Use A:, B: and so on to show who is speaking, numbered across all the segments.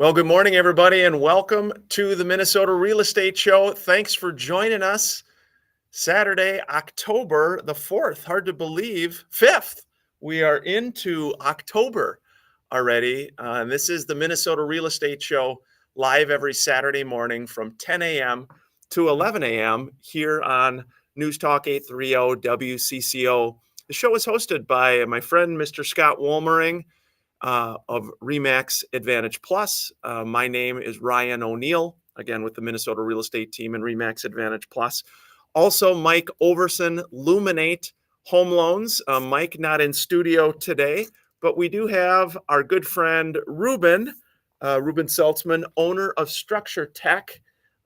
A: Well, good morning, everybody, and welcome to the Minnesota Real Estate Show. Thanks for joining us. Saturday, October the 4th. Hard to believe. 5th. We are into October already. And this is the Minnesota Real Estate Show, live every Saturday morning from 10 a.m. to 11 a.m. here on News Talk 830 WCCO. The show is hosted by my friend, Mr. Scott Wolmering, of RE/MAX Advantage Plus. My name is Ryan O'Neill, again with the Minnesota Real Estate Team and RE/MAX Advantage Plus. Also, Mike Overson, Luminate Home Loans. Mike not in studio today, but we do have our good friend Ruben Seltzman, owner of Structure Tech,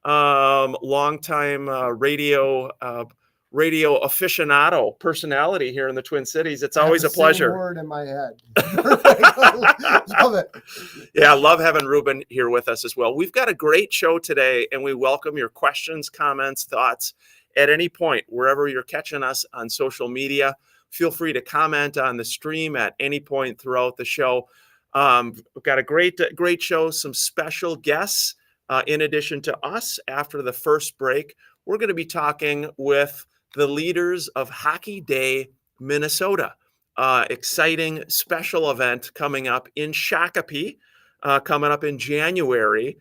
A: longtime radio aficionado personality here in the Twin Cities. It's always a pleasure.
B: Same word in my head. Love it.
A: Yeah, I love having Ruben here with us as well. We've got a great show today, and we welcome your questions, comments, thoughts at any point, wherever you're catching us on social media. Feel free to comment on the stream at any point throughout the show. We've got a great show, some special guests in addition to us. After the first break, we're going to be talking with the leaders of Hockey Day Minnesota. Exciting special event coming up in Shakopee, coming up in January.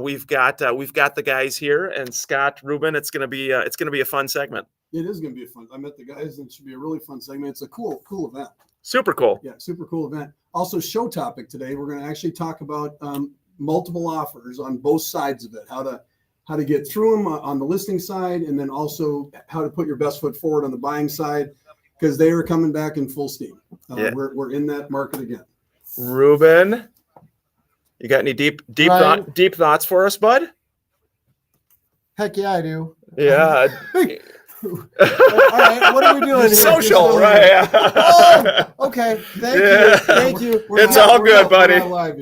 A: We've got the guys here, and Scott, Ruben. It's gonna be a fun segment.
C: It is going to be a fun. I met the guys, and it should be a really fun segment. It's a cool event.
A: Super cool.
C: Yeah, super cool event. Also, show topic today. We're going to actually talk about multiple offers on both sides of it. How to get through them on the listing side, and then also how to put your best foot forward on the buying side, because they are coming back in full steam. We're in that market again.
A: Ruben, you got any deep thoughts for us, bud?
B: Heck yeah, I do.
A: Yeah.
B: All right, what are we doing here?
A: Social, right?
B: Oh, okay. Thank you.
A: It's all good, buddy.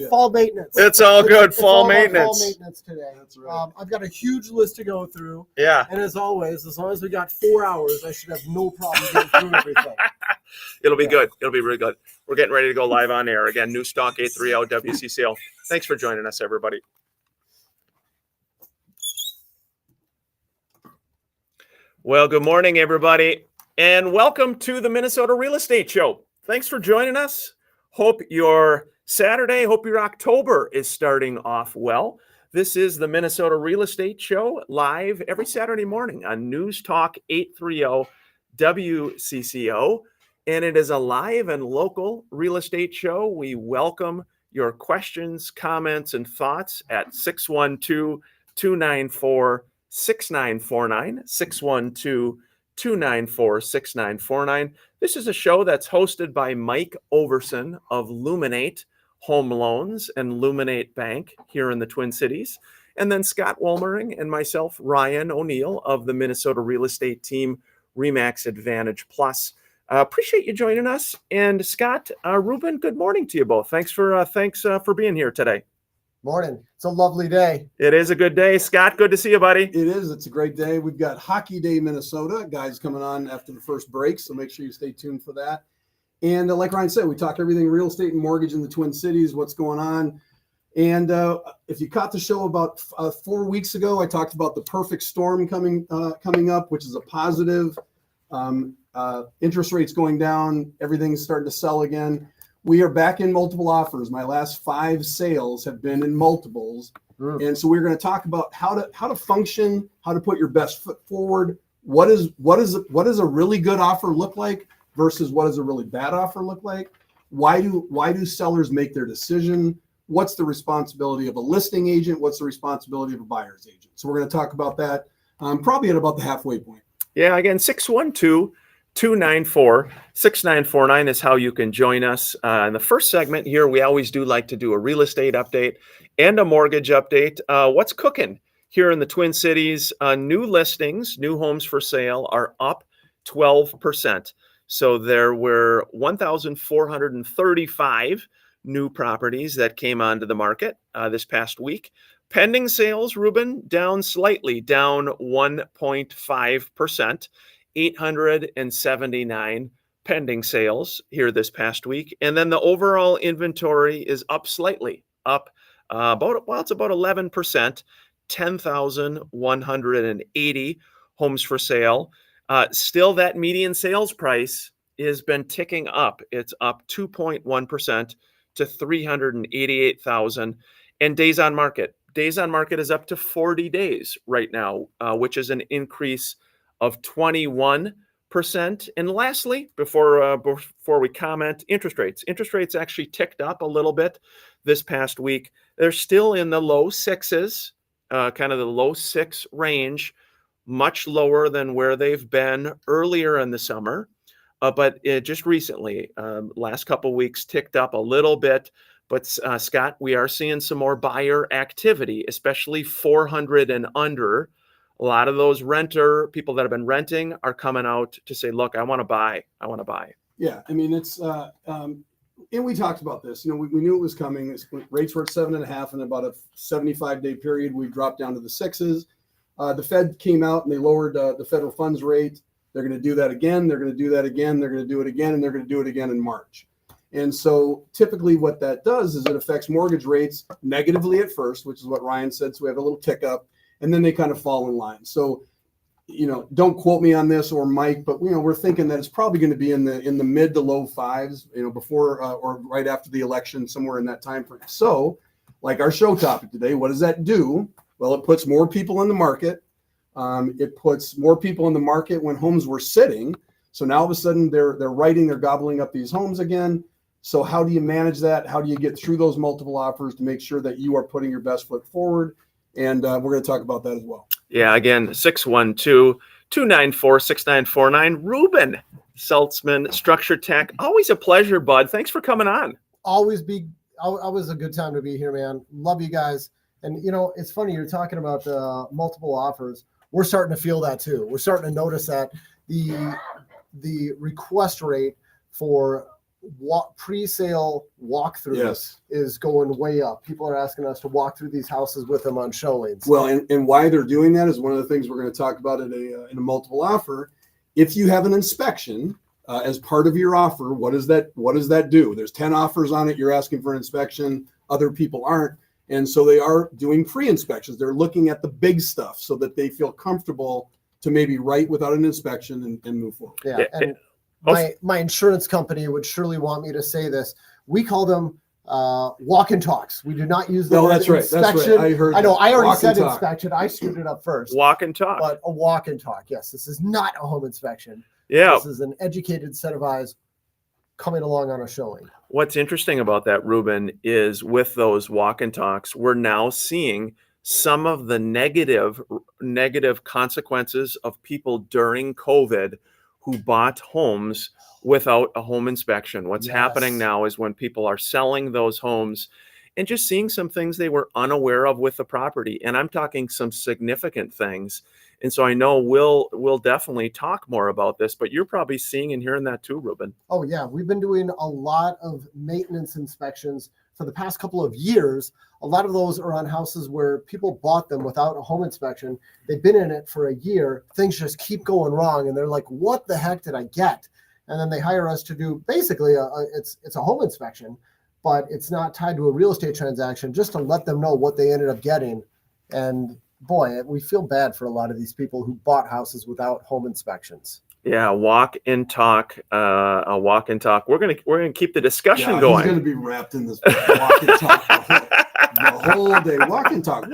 B: Fall maintenance.
A: It's all good. Fall
B: all
A: maintenance.
B: Fall maintenance today.
C: That's right.
B: I've got a huge list to go through.
A: Yeah.
B: And as always, as long as we got 4 hours, I should have no problem getting through everything.
A: It'll be good. It'll be really good. We're getting ready to go live on air again. News Talk 830 WCCO. Thanks for joining us, everybody. Well, good morning, everybody, and welcome to the Minnesota Real Estate Show. Thanks for joining us. Hope your Saturday, hope your October is starting off well. This is the Minnesota Real Estate Show, live every Saturday morning on News Talk 830 WCCO, and it is a live and local real estate show. We welcome your questions, comments, and thoughts at 612-294-6949, 612-294-6949. This is a show that's hosted by Mike Overson of Luminate Home Loans and Luminate Bank here in the Twin Cities. And then Scott Wolmering and myself, Ryan O'Neill of the Minnesota Real Estate Team, RE/MAX Advantage Plus. Appreciate you joining us. And Scott, Ruben, good morning to you both. Thanks for being here today.
B: Morning. It's a lovely day.
A: It is a good day. Scott, good to see you, buddy.
C: It is. It's a great day. We've got Hockey Day Minnesota guys coming on after the first break, so make sure you stay tuned for that. And like Ryan said, we talk everything real estate and mortgage in the Twin Cities, what's going on. And if you caught the show about 4 weeks ago, I talked about the perfect storm coming up, which is a positive. Interest rates going down, everything's starting to sell again. We are back in multiple offers. My last 5 sales have been in multiples. And so we're going to talk about how to function, how to put your best foot forward. What does a really good offer look like versus what does a really bad offer look like? Why do sellers make their decision? What's the responsibility of a listing agent? What's the responsibility of a buyer's agent? So we're going to talk about that probably at about the halfway point.
A: Yeah, again, 612-294-6949 is how you can join us. In the first segment here, we always do like to do a real estate update and a mortgage update. What's cooking here in the Twin Cities? New listings, new homes for sale are up 12%. So there were 1,435 new properties that came onto the market this past week. Pending sales, Ruben, down slightly, down 1.5%, 879 pending sales here this past week. And then the overall inventory is up slightly, up It's about 11%, 10,180 homes for sale. Still, that median sales price has been ticking up. It's up 2.1% to 388,000. And days on market is up to 40 days right now, which is an increase of 21%. And lastly, before we comment, interest rates actually ticked up a little bit this past week. They're still in the low sixes, kind of the low 6 range, much lower than where they've been earlier in the summer. But just recently, last couple weeks, ticked up a little bit. But Scott, we are seeing some more buyer activity, especially 400 and under. A lot of those people that have been renting are coming out to say, look, I want to buy.
C: Yeah, I mean, it's and we talked about this. We knew it was coming. Rates were at 7.5, and about a 75-day period, we dropped down to the 6s. The Fed came out and they lowered the federal funds rate. They're going to do that again. They're going to do that again. They're going to do it again, and they're going to do it again in March. And so typically what that does is it affects mortgage rates negatively at first, which is what Ryan said. So we have a little tick up, and then they kind of fall in line. So, don't quote me on this or Mike, but we're thinking that it's probably going to be in the mid to low 5s, before or right after the election, somewhere in that time frame. So, like our show topic today, what does that do? Well, it puts more people in the market. It puts more people in the market when homes were sitting. So now all of a sudden they're gobbling up these homes again. So how do you manage that? How do you get through those multiple offers to make sure that you are putting your best foot forward? And we're going to talk about that as well.
A: Yeah, again, 612-294-6949. Ruben Saltzman, Structure Tech. Always a pleasure, bud. Thanks for coming on.
B: Always a good time to be here, man. Love you guys. And, it's funny, you're talking about multiple offers. We're starting to feel that too. We're starting to notice that the request rate for pre-sale walkthroughs is going way up. People are asking us to walk through these houses with them on showings.
C: Well, and why they're doing that is one of the things we're going to talk about in a multiple offer. If you have an inspection as part of your offer, what does that do? There's 10 offers on it. You're asking for an inspection. Other people aren't. And so they are doing pre-inspections. They're looking at the big stuff so that they feel comfortable to maybe write without an inspection and move forward.
B: Yeah. And my insurance company would surely want me to say this. We call them walk and talks. We do not use the word inspection. That's right. I heard. I know. I already said inspection. I screwed it up first.
A: Walk and talk.
B: But a walk and talk. Yes. This is not a home inspection.
A: Yeah.
B: This is an educated set of eyes coming along on a showing.
A: What's interesting about that, Ruben, is with those walk and talks, we're now seeing some of the negative consequences of people during COVID who bought homes without a home inspection. What's happening now is when people are selling those homes and just seeing some things they were unaware of with the property. And I'm talking some significant things. And so I know we'll definitely talk more about this, but you're probably seeing and hearing that too, Ruben.
B: Oh yeah, we've been doing a lot of maintenance inspections for the past couple of years. A lot of those are on houses where people bought them without a home inspection. They've been in it for a year. Things just keep going wrong, and they're like, "What the heck did I get?" And then they hire us to do basically it's a home inspection, but it's not tied to a real estate transaction, just to let them know what they ended up getting. And boy, we feel bad for a lot of these people who bought houses without home inspections.
A: Yeah, walk and talk. A walk and talk. We're gonna keep the discussion going.
C: He's gonna be wrapped in this walk and talk the whole day. Walk and talk.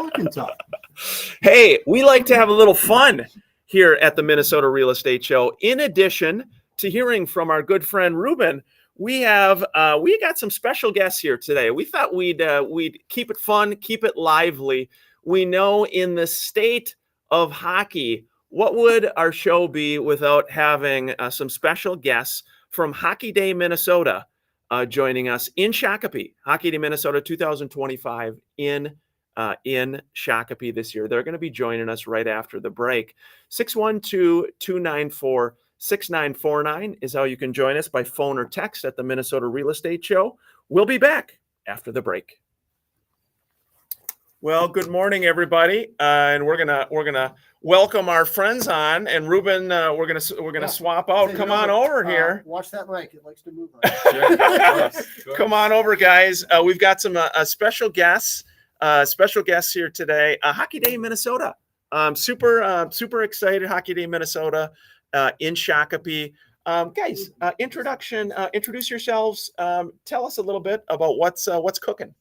A: Hey, we like to have a little fun here at the Minnesota Real Estate Show. In addition to hearing from our good friend Ruben, we got some special guests here today. We thought we'd keep it fun, keep it lively. We know in the state of hockey, what would our show be without having some special guests from Hockey Day, Minnesota, joining us in Shakopee. Hockey Day, Minnesota 2025 in Shakopee this year. They're going to be joining us right after the break. 612-294-6949 is how you can join us by phone or text at the Minnesota Real Estate Show. We'll be back after the break. Well, good morning, everybody, and we're gonna welcome our friends on. And Ruben, we're gonna swap out. Come on over here.
B: Watch that mic; it likes to move.
A: Come on over, guys. We've got some special guests Special guests here today, Hockey Day Minnesota. Super excited. Hockey Day Minnesota in Shakopee. Guys, introduce yourselves. Tell us a little bit about what's cooking.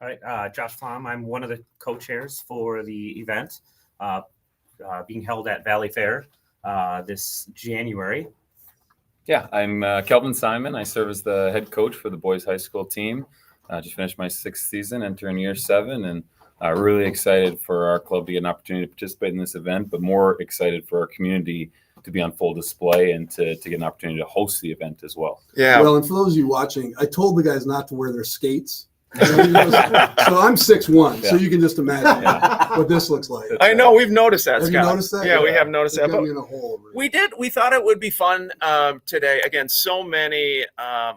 D: All right, Josh Flom. I'm one of the co-chairs for the event being held at Valley Fair this January.
E: Yeah, I'm Kelvin Simon. I serve as the head coach for the boys high school team. Just finished my 6th season, entering year 7, and really excited for our club to get an opportunity to participate in this event, but more excited for our community to be on full display and to get an opportunity to host the event as well.
A: Yeah.
C: Well, and for those of you watching, I told the guys not to wear their skates. So I'm 6'1", so you can just imagine what this looks like.
A: I know we've noticed that.
C: Have
A: Scott.
C: you noticed that?
A: Yeah, we have noticed
C: It
A: that.
C: got
A: But
C: me in a hole over
A: we
C: here.
A: did. We thought it would be fun today. Again, so many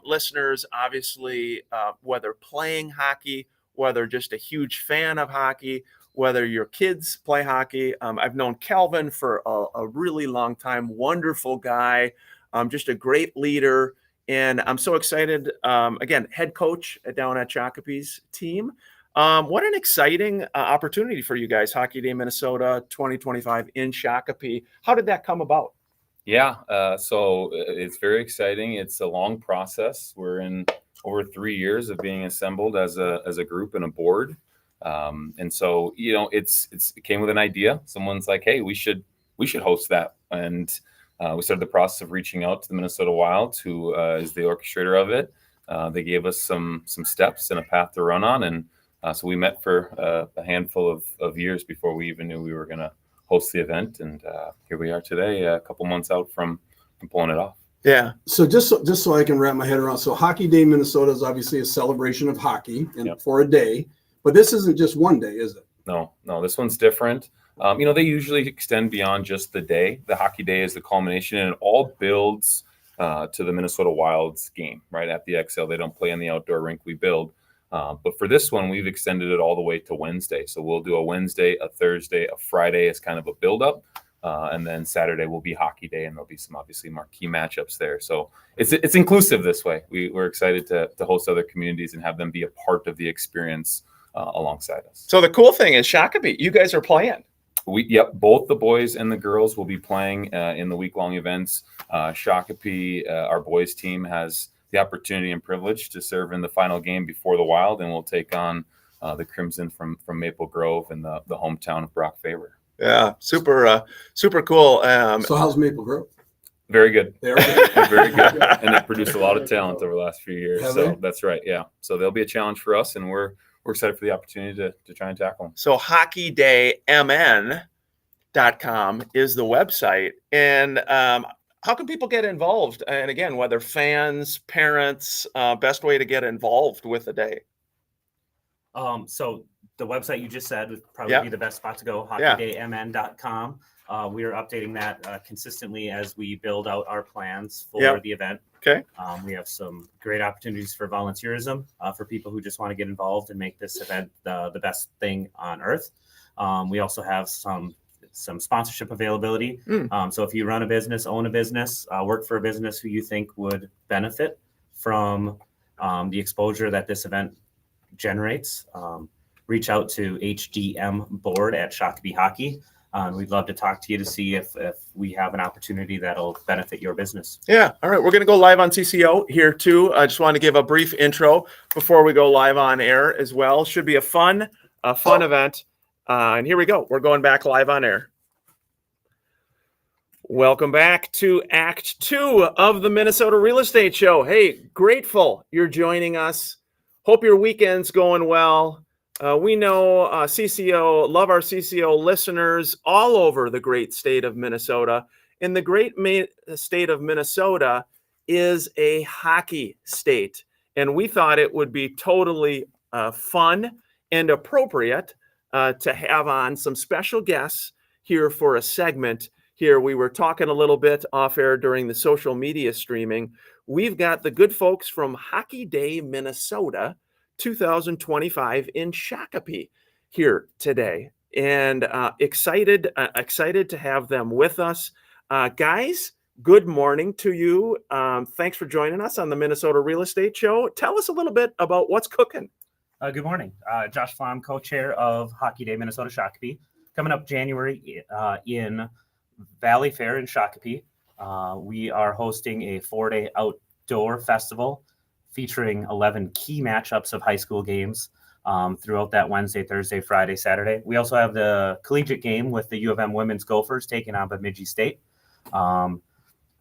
A: listeners, obviously, whether playing hockey, whether just a huge fan of hockey, whether your kids play hockey. I've known Calvin for a really long time. Wonderful guy, just a great leader. And I'm so excited. Again, head coach down at Shakopee's team. What an exciting opportunity for you guys. Hockey Day Minnesota 2025 in Shakopee. How did that come about?
E: Yeah, so it's very exciting. It's a long process. We're in over 3 years of being assembled as a group and a board. And so, it came with an idea. Someone's like, hey, we should host that. And we started the process of reaching out to the Minnesota Wild, who is the orchestrator of it. They gave us some steps and a path to run on. And so we met for a handful of years before we even knew we were going to host the event. And here we are today, a couple months out from pulling it off.
A: Yeah.
C: So just so I can wrap my head around. So Hockey Day Minnesota is obviously a celebration of hockey and for a day, but this isn't just one day, is it?
E: No, this one's different. They usually extend beyond just the day. The Hockey Day is the culmination, and it all builds to the Minnesota Wild's game, right? At the XL, they don't play in the outdoor rink we build. But for this one, we've extended it all the way to Wednesday. So we'll do a Wednesday, a Thursday, a Friday as kind of a build-up. And then Saturday will be Hockey Day, and there'll be some obviously marquee matchups there. So it's inclusive this way. We're excited to host other communities and have them be a part of the experience alongside us.
A: So the cool thing is Shakopee, you guys are playing.
E: Both the boys and the girls will be playing in the week-long events. Shakopee, our boys team, has the opportunity and privilege to serve in the final game before the Wild, and we'll take on the Crimson from Maple Grove in the hometown of Brock Faber.
A: Yeah, super cool.
C: So how's Maple Grove?
E: Very good.
C: They are good.
E: Very good. And they've produced a lot of talent over the last few years.
C: Have
E: So
C: they?
E: that's right. Yeah. So they'll be a challenge for us, and we're excited for the opportunity to try and tackle them.
A: So hockeydaymn.com is the website. And how can people get involved? And again, whether fans, parents, best way to get involved with the day.
D: So the website you just said would probably be the best spot to go, hockeydaymn.com. We are updating that consistently as we build out our plans for the event.
A: Okay.
D: We have some great opportunities for volunteerism for people who just want to get involved and make this event the best thing on earth. We also have some sponsorship availability. So if you run a business, own a business, work for a business who you think would benefit from the exposure that this event generates, reach out to HDM board at Shakopee Hockey. We'd love to talk to you to see if we have an opportunity that'll benefit your business.
A: Yeah. All right. We're going to go live on CCO here too. I just want to give a brief intro before we go live on air as well. Should be a fun event. And here we go. We're going back live on air. Welcome back to Act 2 of the Minnesota Real Estate Show. Hey, grateful you're joining us. Hope your weekend's going well. We know CCO, love our CCO listeners all over the great state of Minnesota. And the great state of Minnesota is a hockey state. And we thought it would be totally fun and appropriate to have on some special guests here for a segment. Here, we were talking a little bit off air during the social media streaming. We've got the good folks from Hockey Day Minnesota 2025 in Shakopee here today, and excited to have them with us. Guys, good morning to you. Thanks for joining us on the Minnesota Real Estate Show. Tell us a little bit about what's cooking.
D: Good morning. Josh Flom, co-chair of Hockey Day Minnesota Shakopee. Coming up January in Valley Fair in Shakopee, we are hosting a 4-day outdoor festival featuring 11 key matchups of high school games throughout that Wednesday, Thursday, Friday, Saturday. We also have the collegiate game with the U of M women's Gophers taking on Bemidji State.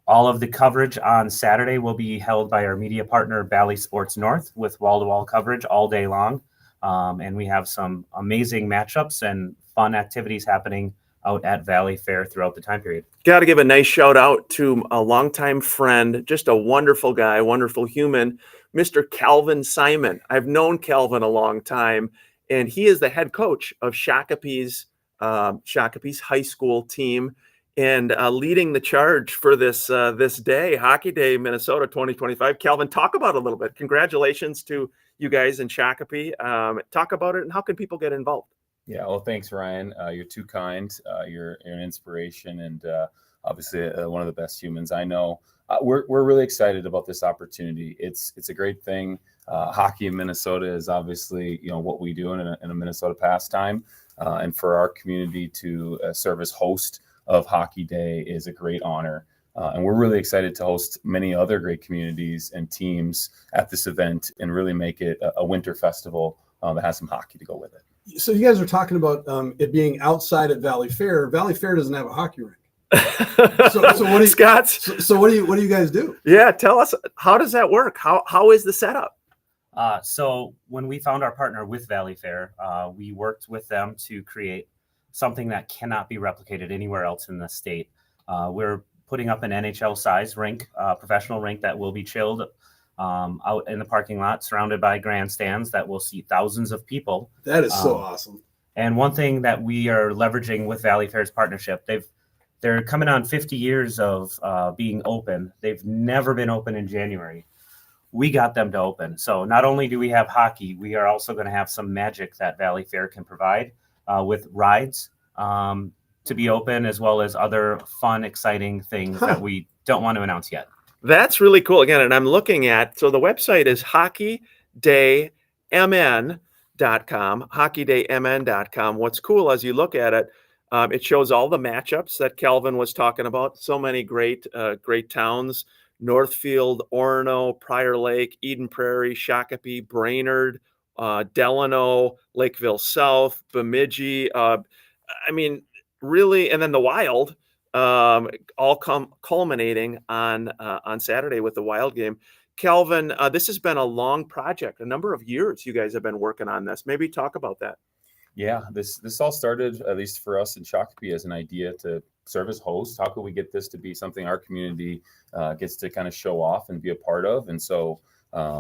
D: All of the coverage on Saturday will be held by our media partner, Bally Sports North, with wall-to-wall coverage all day long. And we have some amazing matchups and fun activities happening out at Valley Fair throughout the time period.
A: Got to give a nice shout out to a longtime friend, just a wonderful guy, wonderful human, Mr. Calvin Simon. I've known Calvin a long time, and he is the head coach of Shakopee's high school team, and leading the charge for this day, Hockey Day Minnesota 2025. Calvin, talk about it a little bit. Congratulations to you guys in Shakopee. Talk about it, and how can people get involved?
E: Yeah, well, thanks, Ryan. You're too kind. You're an inspiration, and obviously one of the best humans I know. We're really excited about this opportunity. It's a great thing. Hockey in Minnesota is obviously what we do in a Minnesota pastime, and for our community to serve as host of Hockey Day is a great honor. And we're really excited to host many other great communities and teams at this event and really make it a winter festival that has some hockey to go with it.
C: So you guys are talking about it being outside at Valley Fair. Valley Fair doesn't have a hockey rink. So what do you,
A: Scott?
C: So what do you guys do?
A: Yeah, tell us, how does that work? How is the setup?
D: So when we found our partner with Valley Fair, we worked with them to create something that cannot be replicated anywhere else in the state. We're putting up an NHL-sized rink, professional rink that will be chilled out in the parking lot, surrounded by grandstands that will seat thousands of people.
C: That is so awesome.
D: And one thing that we are leveraging with Valley Fair's partnership, they're coming on 50 years of being open. They've never been open in January. We got them to open. So not only do we have hockey, we are also going to have some magic that Valley Fair can provide with rides to be open, as well as other fun, exciting things that we don't want to announce yet.
A: That's really cool. Again, and I'm looking at, so the website is hockeydaymn.com, hockeydaymn.com. What's cool as you look at it, it shows all the matchups that Calvin was talking about. So many great towns: Northfield, Orono, Prior Lake, Eden Prairie, Shakopee, Brainerd, Delano, Lakeville South, Bemidji. Really, and then the Wild, all culminating on Saturday with the Wild game. Calvin, this has been a long project, a number of years you guys have been working on this. Maybe talk about that.
E: Yeah, this all started, at least for us in Shakopee, as an idea to serve as host. How could we get this to be something our community gets to kind of show off and be a part of? And so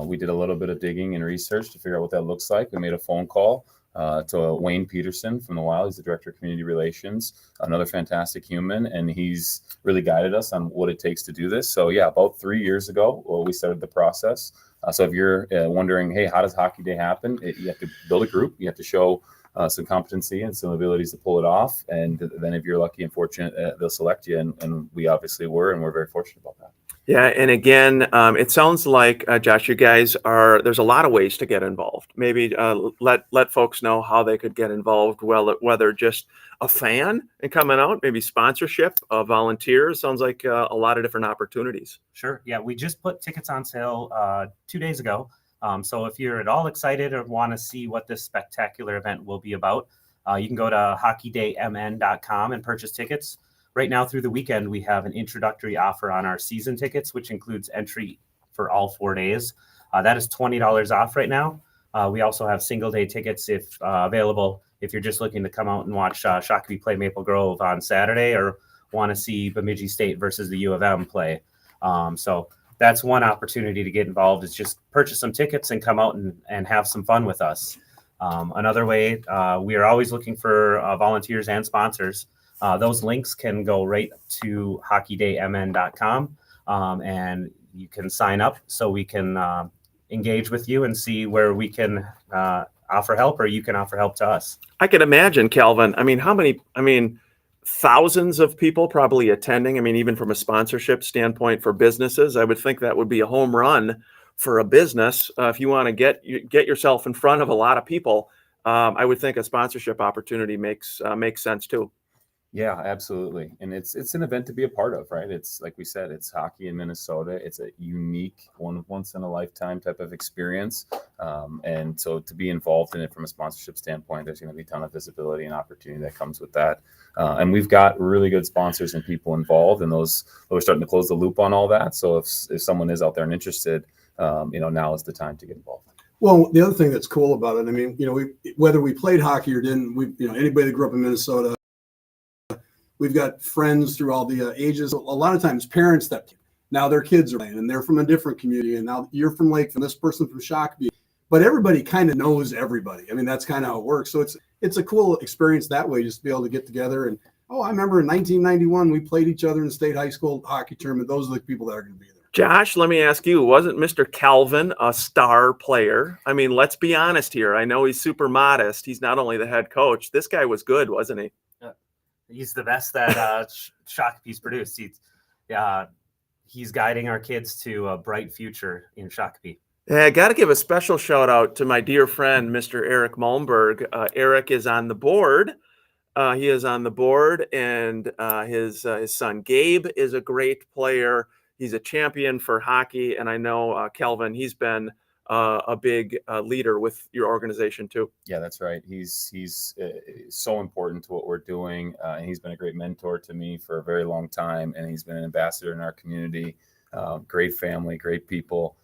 E: we did a little bit of digging and research to figure out what that looks like. We made a phone call to Wayne Peterson from the Wild. He's the director of community relations, another fantastic human, and he's really guided us on what it takes to do this. So yeah, about 3 years ago, we started the process. So if you're wondering, hey, how does Hockey Day happen? You have to build a group. You have to show some competency and some abilities to pull it off. And then if you're lucky and fortunate, they'll select you. And we obviously were, and we're very fortunate about that.
A: Yeah, and again, it sounds like, Josh, you guys there's a lot of ways to get involved. Maybe let folks know how they could get involved, whether just a fan and coming out, maybe sponsorship, volunteers. Sounds like a lot of different opportunities.
D: Sure. Yeah, we just put tickets on sale 2 days ago. So if you're at all excited or want to see what this spectacular event will be about, you can go to hockeydaymn.com and purchase tickets. Right now through the weekend, we have an introductory offer on our season tickets, which includes entry for all 4 days. That is $20 off right now. We also have single day tickets if available if you're just looking to come out and watch Shakopee play Maple Grove on Saturday, or want to see Bemidji State versus the U of M play. So that's one opportunity to get involved, is just purchase some tickets and come out and have some fun with us. Another way, we are always looking for volunteers and sponsors. Those links can go right to hockeydaymn.com, and you can sign up so we can engage with you and see where we can offer help, or you can offer help to us.
A: I can imagine, Calvin. Thousands of people probably attending. Even from a sponsorship standpoint for businesses, I would think that would be a home run for a business, if you want to get yourself in front of a lot of people, I would think a sponsorship opportunity makes sense too.
E: Yeah, absolutely. And it's an event to be a part of, right? It's like we said, it's hockey in Minnesota. It's a unique once in a lifetime type of experience. And so to be involved in it from a sponsorship standpoint, there's going to be a ton of visibility and opportunity that comes with that. And we've got really good sponsors and people involved, and those we're starting to close the loop on all that. So if someone is out there and interested, now is the time to get involved.
C: Well, the other thing that's cool about it, I mean, whether we played hockey or didn't, anybody that grew up in Minnesota, we've got friends through all the ages. A lot of times parents that now their kids are playing and they're from a different community, and now you're from Lakeville, this person from Shakopee, but everybody kind of knows everybody. I mean, that's kind of how it works. So it's a cool experience that way, just to be able to get together. And I remember in 1991, we played each other in the state high school hockey tournament. Those are the people that are going to be there.
A: Josh, let me ask you, wasn't Mr. Calvin a star player? I mean, let's be honest here. I know he's super modest. He's not only the head coach. This guy was good, wasn't he?
D: He's the best that Shakopee's produced. He's guiding our kids to a bright future in Shakopee.
A: Yeah, I got to give a special shout out to my dear friend, Mr. Eric Malmberg. Eric is on the board. He is on the board, and his son Gabe is a great player. He's a champion for hockey, and I know Calvin. He's been a big leader with your organization too.
E: Yeah, that's right. He's so important to what we're doing, and he's been a great mentor to me for a very long time. And he's been an ambassador in our community. Great family, great people.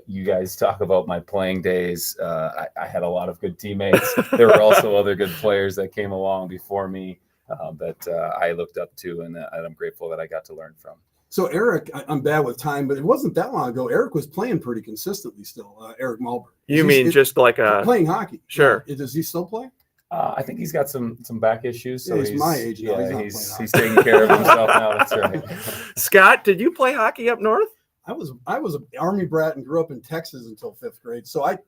E: You guys talk about my playing days. I had a lot of good teammates. There were also other good players that came along before me that I looked up to, and I'm grateful that I got to learn from.
C: So Eric, I'm bad with time, but it wasn't that long ago. Eric was playing pretty consistently still. Eric Malberg.
A: You mean just like
C: playing hockey?
A: Sure.
C: Yeah. Does he still play?
E: I think he's got some back issues. So
C: he's my age now.
E: Yeah, he's taking care of himself now. That's right.
A: Scott, did you play hockey up north?
C: I was an Army brat and grew up in Texas until 5th grade. So I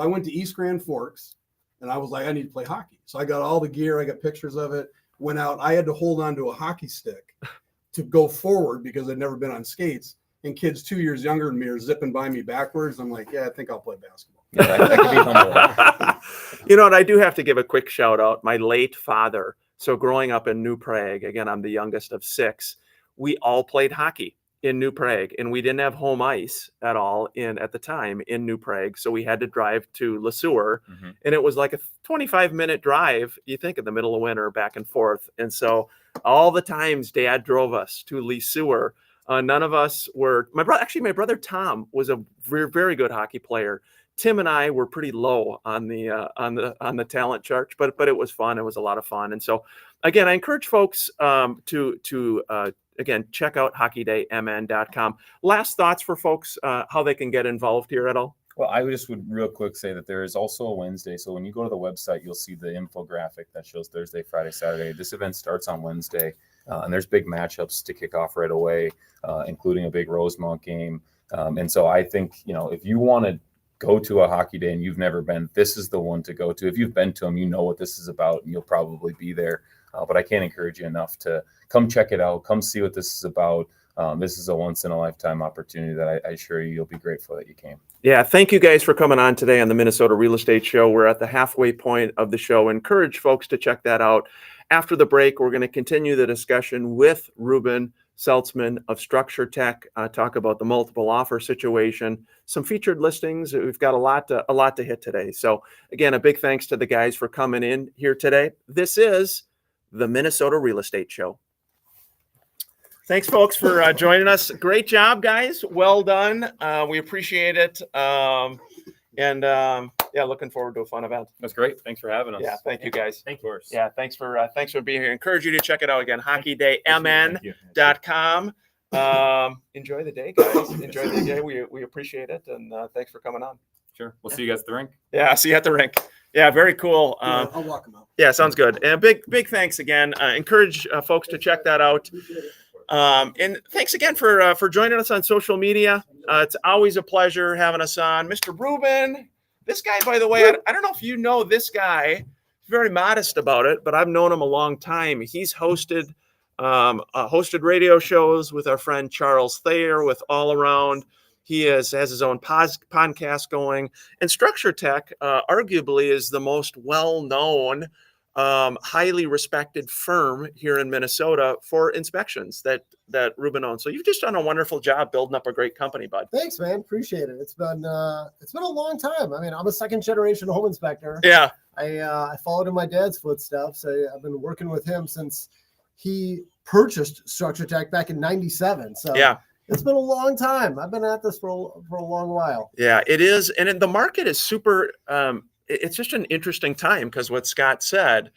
C: went to East Grand Forks, and I was like, I need to play hockey. So I got all the gear. I got pictures of it. Went out. I had to hold on to a hockey stick to go forward because I'd never been on skates, and kids 2 years younger than me are zipping by me backwards. I'm like, yeah, I think I'll play basketball.
E: Yeah, that could be humble.
A: You know what? I do have to give a quick shout out. My late father. So growing up in New Prague, again, I'm the youngest of 6. We all played hockey in New Prague, and we didn't have home ice at all at the time in New Prague. So we had to drive to Le Sueur, and it was like a 25-minute drive, you think, in the middle of winter, back and forth. And so all the times Dad drove us to Le Sueur, none of us were. My brother Tom was a very, very good hockey player. Tim and I were pretty low on the talent chart, but it was fun. It was a lot of fun. And so again, I encourage folks to again, check out hockeydaymn.com. Last thoughts for folks, how they can get involved here at all?
E: Well, I would real quick say that there is also a Wednesday. So when you go to the website, you'll see the infographic that shows Thursday, Friday, Saturday. This event starts on Wednesday, and there's big matchups to kick off right away, including a big Rosemount game. And so I think, if you want to go to a hockey day and you've never been, this is the one to go to. If you've been to them, you know what this is about, and you'll probably be there. But I can't encourage you enough to come check it out. Come see what this is about. This is a once-in-a-lifetime opportunity that I assure you'll be grateful that you came.
A: Yeah, thank you guys for coming on today on the Minnesota Real Estate Show. We're at the halfway point of the show. Encourage folks to check that out. After the break, we're going to continue the discussion with Ruben Seltzman of Structure Tech, talk about the multiple offer situation, some featured listings. We've got a lot to hit today. So again, a big thanks to the guys for coming in here today. This is the Minnesota Real Estate Show. Thanks, folks, for joining us. Great job, guys. Well done. We appreciate it. Yeah, looking forward to a fun event.
E: That's great. Thanks for having us.
A: Yeah, thank you, guys.
D: Thank you.
A: Yeah, thanks for being here. Encourage you to check it out again. hockeydaymn.com. Enjoy the day, guys. Enjoy the day. We appreciate it, and thanks for coming on.
E: Sure. We'll see you guys at the rink.
A: Yeah, see you at the rink. Yeah, very cool.
C: I'll walk them out.
A: Yeah, sounds good. And big thanks again. Encourage folks to check that out. And thanks again for joining us on social media. It's always a pleasure having us on. Mr. Ruben, this guy, by the way, I don't know if you know this guy. He's very modest about it, but I've known him a long time. He's hosted radio shows with our friend Charles Thayer with All Around. has his own podcast going. And Structure Tech, arguably, is the most well-known, highly respected firm here in Minnesota for inspections that Ruben owns. So you've just done a wonderful job building up a great company, bud.
B: Thanks, man. Appreciate it. It's been a long time. I mean, I'm a second generation home inspector.
A: Yeah.
B: I followed in my dad's footsteps. I've been working with him since he purchased Structure Tech back in '97. So
A: Yeah.
B: it's been a long time. I've been at this for a long while.
A: Yeah, it is. And the market is super, it's just an interesting time because what Scott said,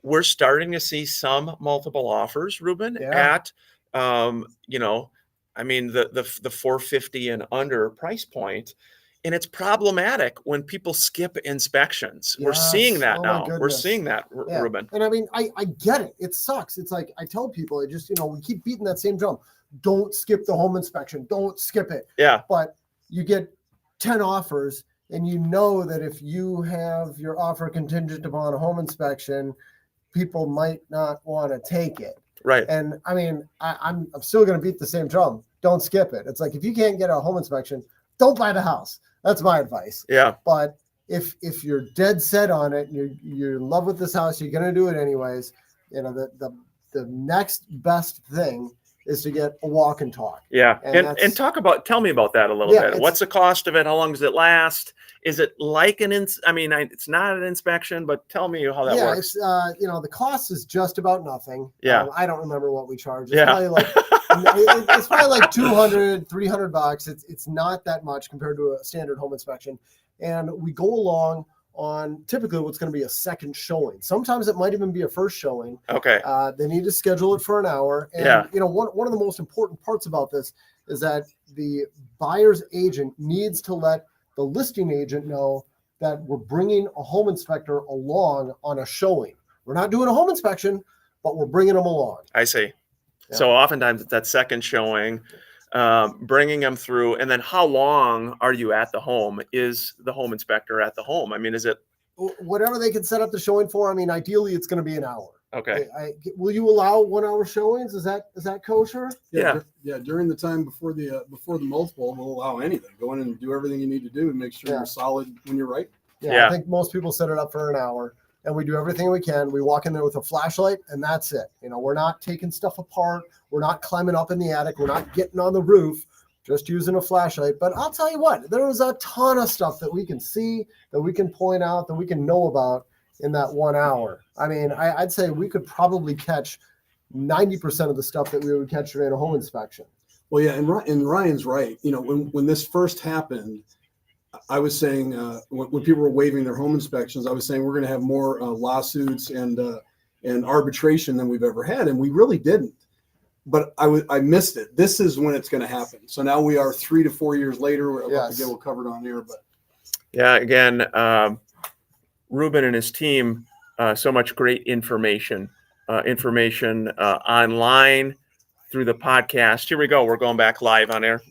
A: we're starting to see some multiple offers, Ruben,
B: Yeah.
A: at, I mean, the 450 and under price point. And it's problematic when people skip inspections. We're
B: Yes.
A: seeing that
B: Oh, my
A: now. We're
B: goodness.
A: seeing that,
B: Yeah.
A: Ruben.
B: And I mean, I get it. It sucks. It's like I tell people, we keep beating that same drum. Don't skip the home inspection. Don't skip it.
A: Yeah.
B: But you get 10 offers, and you know that if you have your offer contingent upon a home inspection, people might not want to take it.
A: Right.
B: And I mean, I'm still going to beat the same drum. Don't skip it. It's like if you can't get a home inspection, don't buy the house. That's my advice.
A: Yeah.
B: But if you're dead set on it, you're in love with this house, you're going to do it anyways. The next best thing is to get a walk and talk.
A: Yeah.
B: And
A: And tell me about that a little
B: Yeah,
A: bit. What's the cost of it? How long does it last? Is it like it's not an inspection, but tell me how that works.
B: It's the cost is just about nothing.
A: Yeah.
B: I don't remember what we charge. It's
A: Yeah.
B: probably like it's probably like $200, $300. It's not that much compared to a standard home inspection. And we go along on typically what's going to be a second showing. Sometimes it might even be a first showing.
A: Okay.
B: They need to schedule it for an hour. And
A: Yeah.
B: one of the most important parts about this is that the buyer's agent needs to let the listing agent know that we're bringing a home inspector along on a showing. We're not doing a home inspection, but we're bringing them along.
A: I see.
B: Yeah.
A: So oftentimes it's that second showing, bringing them through. And then how long are you at the home? Is the home inspector at the home? I mean, is it
B: Whatever they can set up the showing for. I mean, ideally it's going to be an hour.
A: okay?
B: Will you allow 1 hour showings? Is that kosher?
A: Yeah.
C: During the time before the multiple, we'll allow anything. Go in and do everything you need to do and make sure
B: Yeah.
C: you're solid when you're right.
A: Yeah.
B: I think most people set it up for an hour, and we do everything we can. We walk in there with a flashlight, and that's it. We're not taking stuff apart. We're not climbing up in the attic. We're not getting on the roof, just using a flashlight. But I'll tell you what, there is a ton of stuff that we can see, that we can point out, that we can know about in that 1 hour. I mean, I'd say we could probably catch 90% of the stuff that we would catch during a home inspection.
C: Well, yeah, and Ryan's right. When this first happened, I was saying when people were waiving their home inspections, I was saying we're going to have more lawsuits and arbitration than we've ever had, and we really didn't. But I missed it. This is when it's going to happen. So now we are 3 to 4 years later. We're about to get it covered on air, but
A: Yeah. Again, Ruben and his team, so much great information online through the podcast. Here we go. We're going back live on air.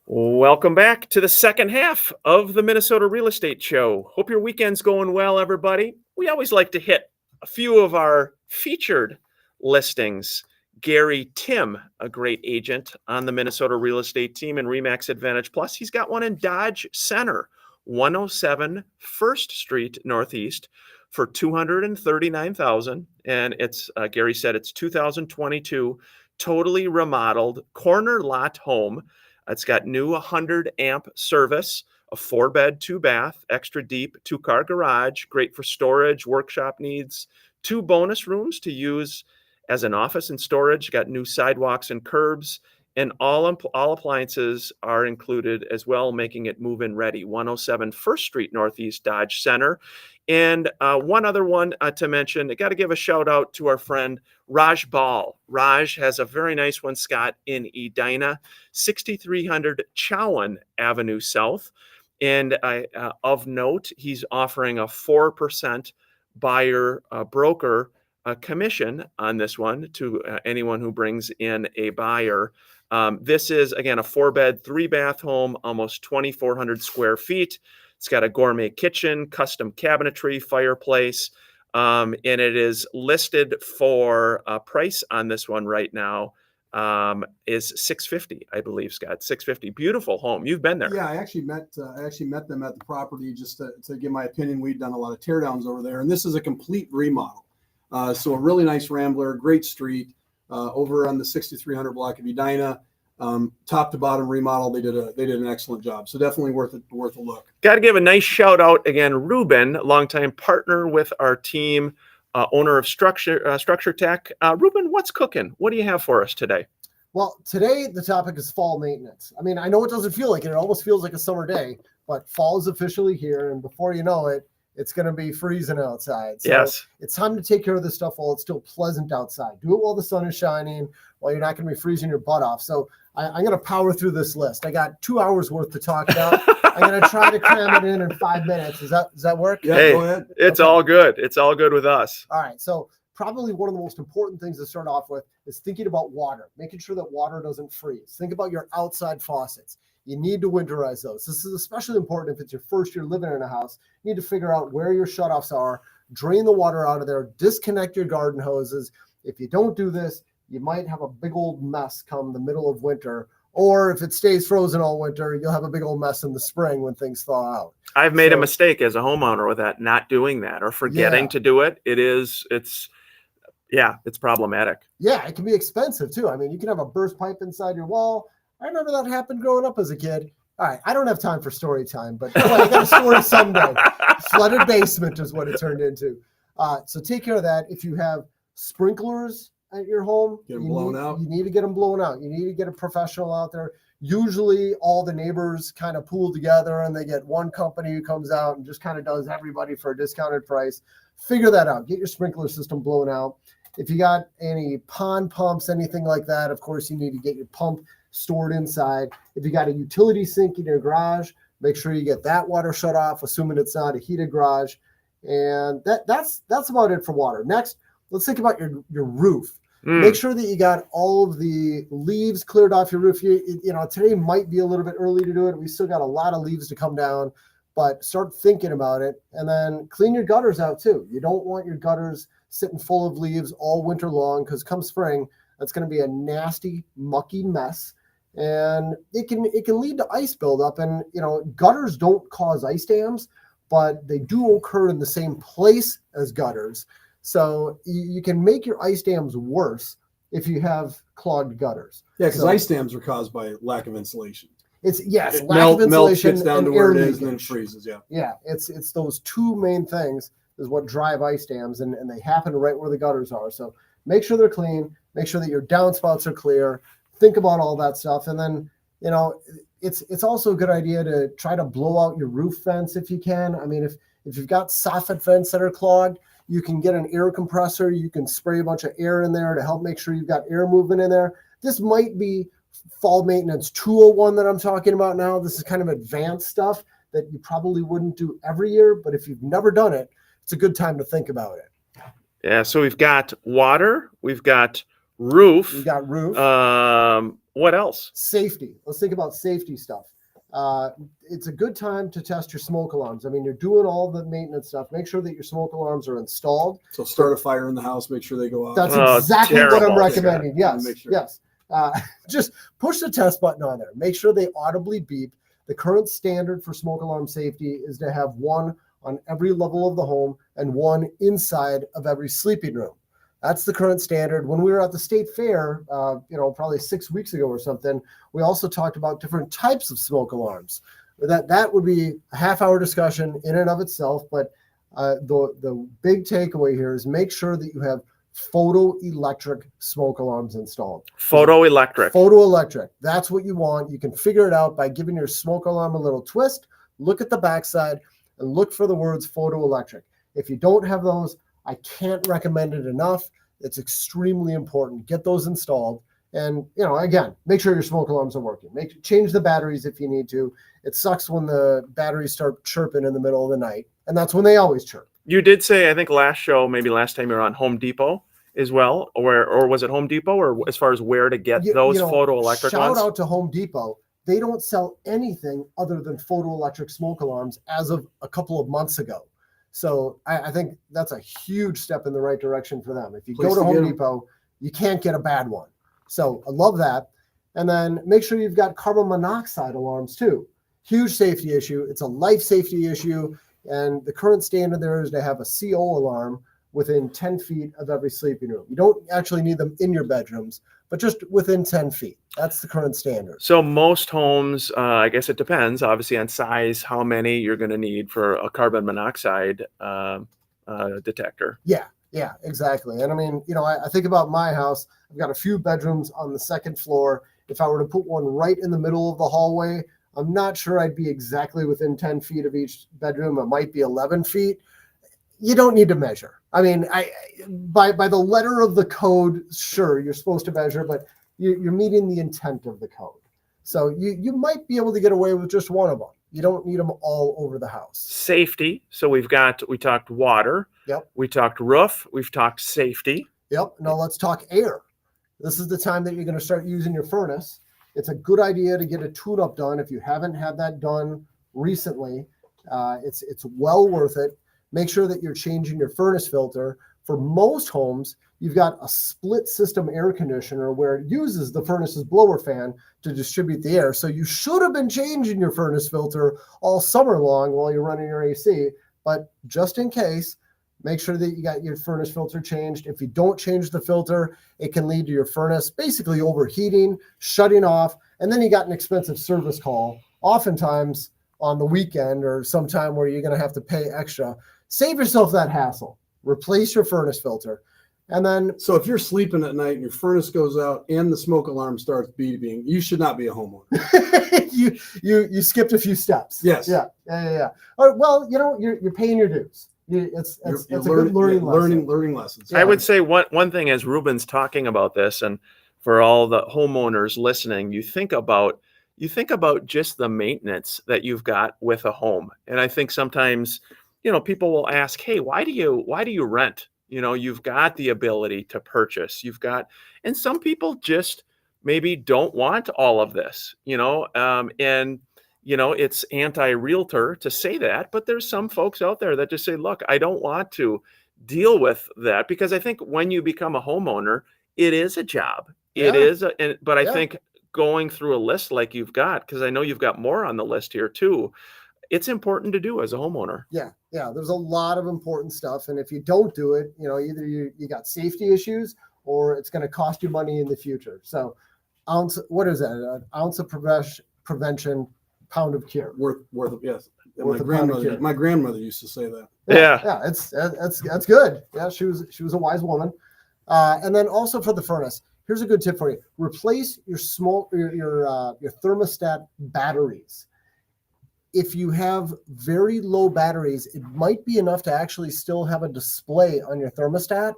A: Welcome back to the second half of the Minnesota Real Estate Show. Hope your weekend's going well, everybody. We always like to hit a few of our featured listings. Gary Tim, a great agent on the Minnesota real estate team and RE/MAX Advantage Plus. He's got one in Dodge Center, 107 First Street Northeast for $239,000. And it's Gary said it's 2022, totally remodeled corner lot home. It's got new 100 amp service, a 4-bed, 2-bath, extra deep 2-car garage, great for storage, workshop needs, 2 bonus rooms to use as an office and storage, got new sidewalks and curbs, and all appliances are included as well, making it move-in ready. 107 First Street Northeast, Dodge Center. And one other one to mention, I got to give a shout out to our friend Raj Ball. Raj has a very nice one, Scott, in Edina, 6300 Chowan Avenue South. And of note, he's offering a 4% buyer broker commission on this one to anyone who brings in a buyer. This is, again, a 4-bed, 3-bath home, almost 2,400 square feet. It's got a gourmet kitchen, custom cabinetry, fireplace, and it is listed for a price on this one right now, is 650, I believe, Scott. 650. Beautiful home. You've been there.
C: Yeah, I actually met them at the property just to give my opinion. We'd done a lot of teardowns over there, and this is a complete remodel. So a really nice Rambler, great street over on the 6300 block of Edina. Top to bottom remodel. They did an excellent job. So definitely worth a look.
A: Got to give a nice shout out again, Ruben, longtime partner with our team, owner of Structure Tech. Ruben, what's cooking? What do you have for us today?
B: Well, today the topic is fall maintenance. I mean, I know it doesn't feel like it. It almost feels like a summer day, but fall is officially here. And before you know it, it's going to be freezing outside. So
A: Yes.
B: it's time to take care of this stuff while it's still pleasant outside. Do it while the sun is shining, while you're not going to be freezing your butt off. So I'm going to power through this list. I got 2 hours worth to talk about. I'm going to try to cram it in 5 minutes. Does that work?
C: Yeah,
A: Hey,
C: go ahead.
A: It's
B: Okay.
A: all good. It's all good with us.
B: All right. So probably one of the most important things to start off with is thinking about water, making sure that water doesn't freeze. Think about your outside faucets. You need to winterize those. This is especially important if it's your first year living in a house. You need to figure out where your shutoffs are, drain the water out of there, disconnect your garden hoses. If you don't do this, you might have a big old mess come the middle of winter. Or if it stays frozen all winter, you'll have a big old mess in the spring when things thaw out.
A: I've made a
B: So-
A: mistake as a homeowner with that, not doing that or forgetting
B: Yeah.
A: to do it. It's problematic.
B: Yeah, it can be expensive too. I mean, you can have a burst pipe inside your wall. I remember that happened growing up as a kid. All right, I don't have time for story time, but well, I got a story someday. Flooded basement is what it turned into. So take care of that. If you have sprinklers at your home,
C: Get 'em blown out.
B: You need to get them blown out. You need to get a professional out there. Usually all the neighbors kind of pool together and they get one company who comes out and just kind of does everybody for a discounted price. Figure that out. Get your sprinkler system blown out. If you got any pond pumps, anything like that, of course, you need to get your pump stored inside. If you got a utility sink in your garage, make sure you get that water shut off, assuming it's not a heated garage. And that's about it for water. Next, let's think about your roof. Make sure that you got all of the leaves cleared off your roof. You know, today might be a little bit early to do it. We still got a lot of leaves to come down, but start thinking about it. And then clean your gutters out too. You don't want your gutters sitting full of leaves all winter long, because come spring, that's going to be a nasty, mucky mess. And it can lead to ice buildup. And, you know, gutters don't cause ice dams, but they do occur in the same place as gutters. So you can make your ice dams worse if you have clogged gutters.
C: Yeah, because
B: So-
C: ice dams are caused by lack of insulation.
B: It's yes,
C: It
B: lack
C: melts,
B: of insulation
C: gets down
B: and
C: to where
B: air
C: it is, and then
B: leakage.
C: freezes. Yeah.
B: Yeah, it's those two main things is what drive ice dams, and they happen right where the gutters are. So make sure they're clean, make sure that your downspouts are clear, think about all that stuff. And then, you know, it's also a good idea to try to blow out your roof vents if you can. I mean, if you've got soffit vents that are clogged, you can get an air compressor, you can spray a bunch of air in there to help make sure you've got air movement in there. This might be fall maintenance 201 that I'm talking about now. This is kind of advanced stuff that you probably wouldn't do every year, but if you've never done it, it's a good time to think about it.
A: Yeah. So we've got water, we've got roof.
B: You got roof,
A: What else?
B: safety. Let's think about safety stuff. It's a good time to test your smoke alarms. I mean, you're doing all the maintenance stuff. Make sure that your smoke alarms are installed.
C: So start a fire in the house, make sure they go off.
B: That's
A: Oh,
B: exactly what I'm
A: terrible.
B: recommending. Yes,
C: Make sure.
B: yes. Just push the test button on there. Make sure they audibly beep. The current standard for smoke alarm safety is to have one on every level of the home and one inside of every sleeping room. That's the current standard. When we were at the state fair, probably 6 weeks ago or something, we also talked about different types of smoke alarms. That would be a half-hour discussion in and of itself. But the big takeaway here is make sure that you have photoelectric smoke alarms installed.
A: Photoelectric.
B: Photoelectric. That's what you want. You can figure it out by giving your smoke alarm a little twist. Look at the backside and look for the words photoelectric. If you don't have those, I can't recommend it enough. It's extremely important. Get those installed. And, again, make sure your smoke alarms are working. Change the batteries if you need to. It sucks when the batteries start chirping in the middle of the night. And that's when they always chirp.
A: You did say, I think last show, maybe last time you were on Home Depot as well, or was it Home Depot, or as far as where to get those photoelectric
B: shout
A: ones?
B: out to Home Depot. They don't sell anything other than photoelectric smoke alarms as of a couple of months ago. So I think that's a huge step in the right direction for them. If you
C: Place
B: go to
C: to
B: Home
C: get 'em.
B: Depot, you can't get a bad one. So I love that. And then make sure you've got carbon monoxide alarms too. Huge safety issue. It's a life safety issue. And the current standard there is to have a CO alarm within 10 feet of every sleeping room. You don't actually need them in your bedrooms, but just within 10 feet. That's the current standard.
A: So most homes, I guess it depends, obviously, on size, how many you're going to need for a carbon monoxide detector.
B: Yeah, exactly. And I mean, I think about my house. I've got a few bedrooms on the second floor. If I were to put one right in the middle of the hallway, I'm not sure I'd be exactly within 10 feet of each bedroom. It might be 11 feet. You don't need to measure. I mean, by the letter of the code, sure, you're supposed to measure, but you're meeting the intent of the code. So you might be able to get away with just one of them. You don't need them all over the house.
A: Safety. So we talked water.
B: Yep.
A: We talked roof. We've talked safety.
B: Yep. Now let's talk air. This is the time that you're going to start using your furnace. It's a good idea to get a tune-up done if you haven't had that done recently. It's well worth it. Make sure that you're changing your furnace filter. For most homes, you've got a split system air conditioner where it uses the furnace's blower fan to distribute the air. So you should have been changing your furnace filter all summer long while you're running your AC. But just in case, make sure that you got your furnace filter changed. If you don't change the filter, it can lead to your furnace basically overheating, shutting off, and then you got an expensive service call, oftentimes on the weekend or sometime where you're going to have to pay extra. Save yourself that hassle. Replace your furnace filter. And then,
C: So if you're sleeping at night and your furnace goes out and the smoke alarm starts beeping, you should not be a homeowner.
B: you skipped a few steps.
C: Yes.
B: Yeah. Or, well, you're paying your dues. It's a good learning lesson.
C: Learning lessons.
A: I would say one thing, as Ruben's talking about this, and for all the homeowners listening, you think about just the maintenance that you've got with a home. And I think sometimes, people will ask, hey, why do you rent? You've got the ability to purchase. And some people just maybe don't want all of this, it's anti-realtor to say that, but there's some folks out there that just say, look, I don't want to deal with that, because I think when you become a homeowner, it is a job.
B: Yeah.
A: It is. But I
B: Yeah.
A: think going through a list like you've got, because I know you've got more on the list here too, it's important to do as a homeowner.
B: Yeah. There's a lot of important stuff. And if you don't do it, either you got safety issues or it's going to cost you money in the future. So what is that? An ounce of prevention, pound of cure.
C: Worth yes.
B: Worth a pound of cure.
C: My grandmother used to say that.
A: Yeah.
B: Yeah. That's good. Yeah. She was a wise woman. And then also for the furnace, here's a good tip for you. Replace your thermostat batteries. If you have very low batteries, it might be enough to actually still have a display on your thermostat,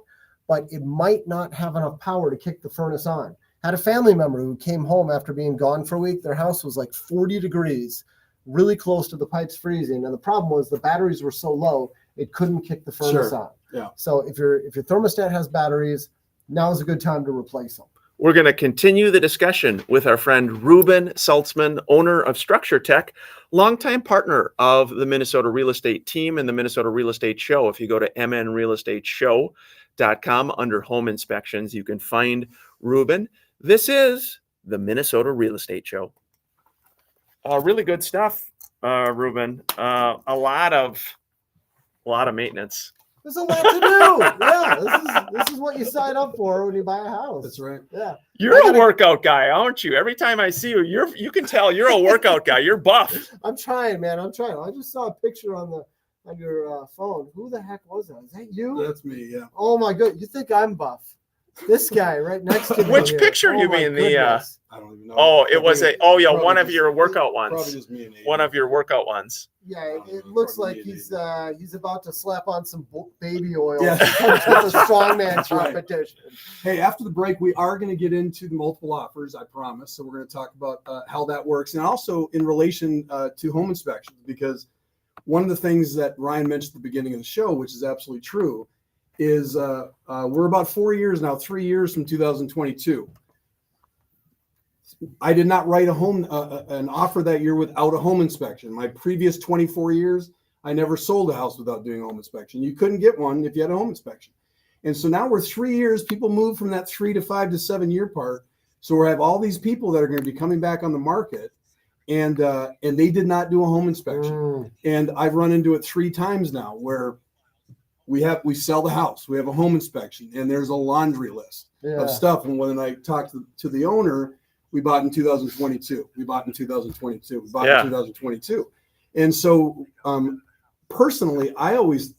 B: but it might not have enough power to kick the furnace on. Had a family member who came home after being gone for a week. Their house was like 40 degrees, really close to the pipes freezing. And the problem was the batteries were so low, it couldn't kick the furnace on.
C: Yeah.
B: So if your thermostat has batteries, now is a good time to replace them.
A: We're going to continue the discussion with our friend Ruben Saltzman, owner of Structure Tech, longtime partner of the Minnesota Real Estate Team and the Minnesota Real Estate Show. If you go to mnrealestateshow.com under home inspections, you can find Ruben. This is the Minnesota Real Estate Show. Really good stuff, Ruben. A lot of maintenance.
B: There's a lot to do. Yeah, this is what you sign up for when you buy a house.
C: That's right.
B: Yeah.
A: You're a workout guy, aren't you? Every time I see you, you can tell you're a workout guy. You're buff.
B: I'm trying, man. I'm trying. I just saw a picture on your phone. Who the heck was that? Is that you?
C: That's me. Yeah.
B: Oh my god! You think I'm buff? This guy right next to me.
A: Which
B: here.
A: picture
B: Oh
A: you
B: my
A: mean?
B: Goodness.
C: I don't even know.
A: Oh, it was
C: Probably
A: one of
C: just-
A: your workout
C: Probably
A: ones.
C: just me and Aiden.
A: One of your workout ones.
B: Yeah, it looks like he's about to slap on some baby oil.
C: Yeah.
B: With a strongman
C: That's right.
B: competition.
C: Hey, after the break, we are going to get into the multiple offers, I promise. So we're going to talk about how that works, and also in relation to home inspections, because one of the things that Ryan mentioned at the beginning of the show, which is absolutely true, is we're about 4 years now, 3 years from 2022. I did not write an offer that year without a home inspection. My previous 24 years, I never sold a house without doing a home inspection. You couldn't get one if you had a home inspection. And so now we're 3 years, people move from that 3 to 5 to 7 year part So we have all these people that are going to be coming back on the market, and they did not do a home inspection.
B: Mm.
C: And I've run into it 3 times now where we sell the house, we have a home inspection, and there's a laundry list
B: Yeah.
C: of stuff. And when I talked to the owner, we bought in 2022. We bought in 2022. We bought
A: Yeah.
C: in 2022. And so, personally, I always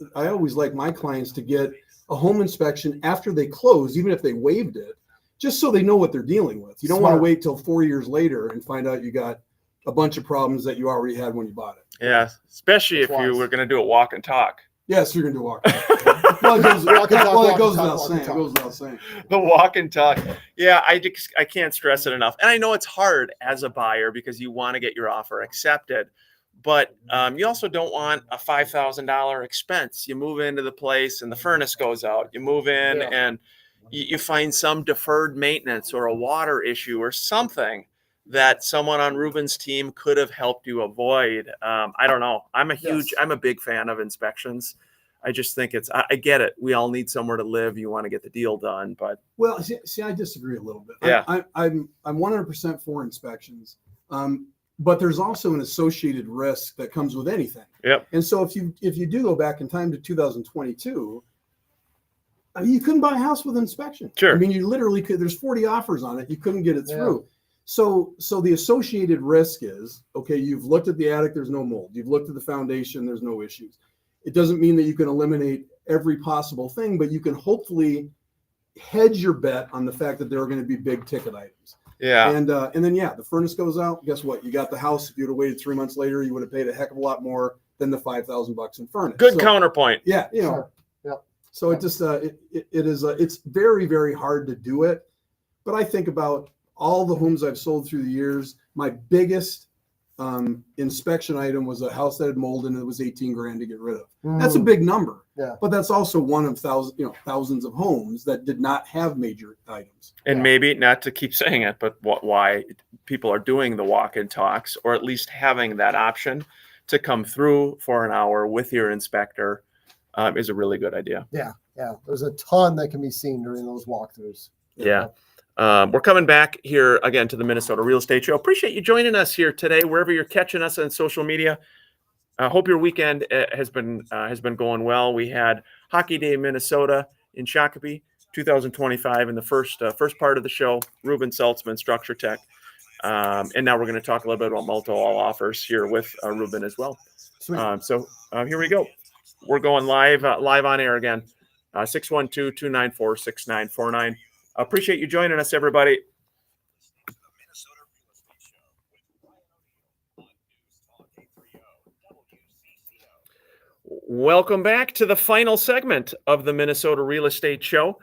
C: like my clients to get a home inspection after they close, even if they waived it, just so they know what they're dealing with. You don't want to
B: Smart.
C: wait till 4 years later and find out you got a bunch of problems that you already had when you bought it.
A: Yeah, especially
B: That's
A: if you
B: wise.
A: were going to do a walk and talk.
C: Yes, you're going to walk. Well, it goes,
B: Walk and talk,
C: well,
B: walk
C: it goes
B: and talk,
C: without
B: walk
C: saying.
B: and
C: It
B: talk.
C: goes without saying.
A: The walk and talk. Yeah, I can't stress it enough. And I know it's hard as a buyer because you want to get your offer accepted, but you also don't want a $5,000 expense. You move into the place and the furnace goes out. You move in
B: Yeah.
A: and you find some deferred maintenance or a water issue or something that someone on Ruben's team could have helped you avoid. I don't know. I'm a big fan of inspections. I just think I get it. We all need somewhere to live. You want to get the deal done, but
C: Well, see, I disagree a little bit.
A: Yeah.
C: I'm 100% for inspections, but there's also an associated risk that comes with anything.
A: Yep.
C: And so if you do go back in time to 2022, I mean, you couldn't buy a house with inspection.
A: Sure.
C: I mean, you literally could. There's 40 offers on it. You couldn't get it
B: Yeah.
C: through. So the associated risk is, okay, you've looked at the attic, there's no mold. You've looked at the foundation, there's no issues. It doesn't mean that you can eliminate every possible thing, but you can hopefully hedge your bet on the fact that there are going to be big ticket items.
A: yeah.
C: And then, the furnace goes out. Guess what? You got the house. If you'd have waited 3 months later, you would have paid a heck of a lot more than the $5,000 in furnace.
A: Good
C: So,
A: counterpoint.
C: yeah,
B: Sure. Yep.
C: So it just it's very, very hard to do it. But I think about all the homes I've sold through the years. My biggest inspection item was a house that had mold and it was 18 grand to get rid of. That's a
B: Mm.
C: big number.
B: Yeah.
C: But that's also one of thousands of homes that did not have major items.
A: And
B: Yeah.
A: maybe not to keep saying it, but why people are doing the walk and talks, or at least having that option to come through for an hour with your inspector is a really good idea.
B: Yeah. There's a ton that can be seen during those walkthroughs.
A: Yeah. We're coming back here again to the Minnesota Real Estate Show. Appreciate you joining us here today, wherever you're catching us on social media. I hope your weekend has been going well. We had Hockey Day Minnesota in Shakopee, 2025, in the first part of the show. Ruben Saltzman, Structure Tech, and now we're going to talk a little bit about Multo All Offers here with Ruben as well.
B: Sweet.
A: So here we go. We're going live on air again. 612-294-6949. Appreciate you joining us, everybody. Welcome back to the final segment of the Minnesota Real Estate Show.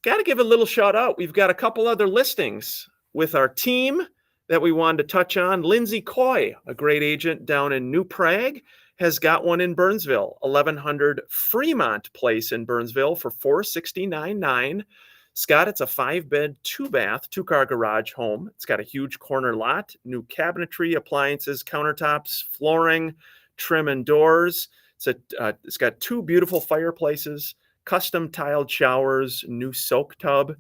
A: Got to give a little shout out. We've got a couple other listings with our team that we wanted to touch on. Lindsay Coy, a great agent down in New Prague, has got one in Burnsville, 1100 Fremont Place in Burnsville for $469,900. Scott, it's a 5-bed, 2-bath, 2-car garage home. It's got a huge corner lot, new cabinetry, appliances, countertops, flooring, trim and doors. It's got 2 beautiful fireplaces, custom tiled showers, new soak tub,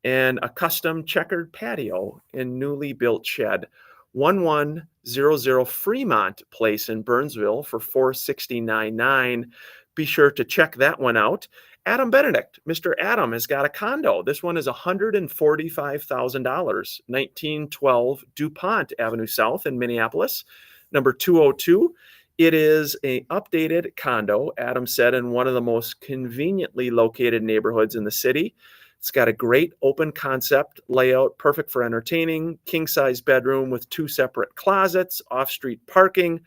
A: and a custom checkered patio and newly built shed. 1100 Fremont Place in Burnsville for $469,900. Be sure to check that one out. Adam Benedict, Mr. Adam, has got a condo. This one is $145,000, 1912 DuPont Avenue South in Minneapolis, number 202. It is an updated condo, Adam said, in one of the most conveniently located neighborhoods in the city. It's got a great open concept layout, perfect for entertaining, king-size bedroom with 2 separate closets, off-street parking,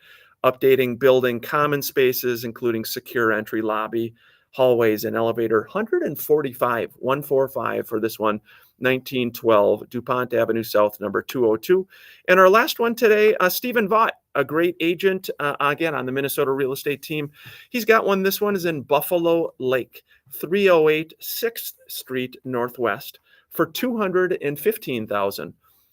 A: updating building common spaces, including secure entry lobby, hallways, and elevator. 145 for this one, 1912 DuPont Avenue South, number 202. And our last one today, Stephen Vaught, a great agent, again, on the Minnesota Real Estate team. He's got one. This one is in Buffalo Lake, 308 6th Street Northwest for $215,000.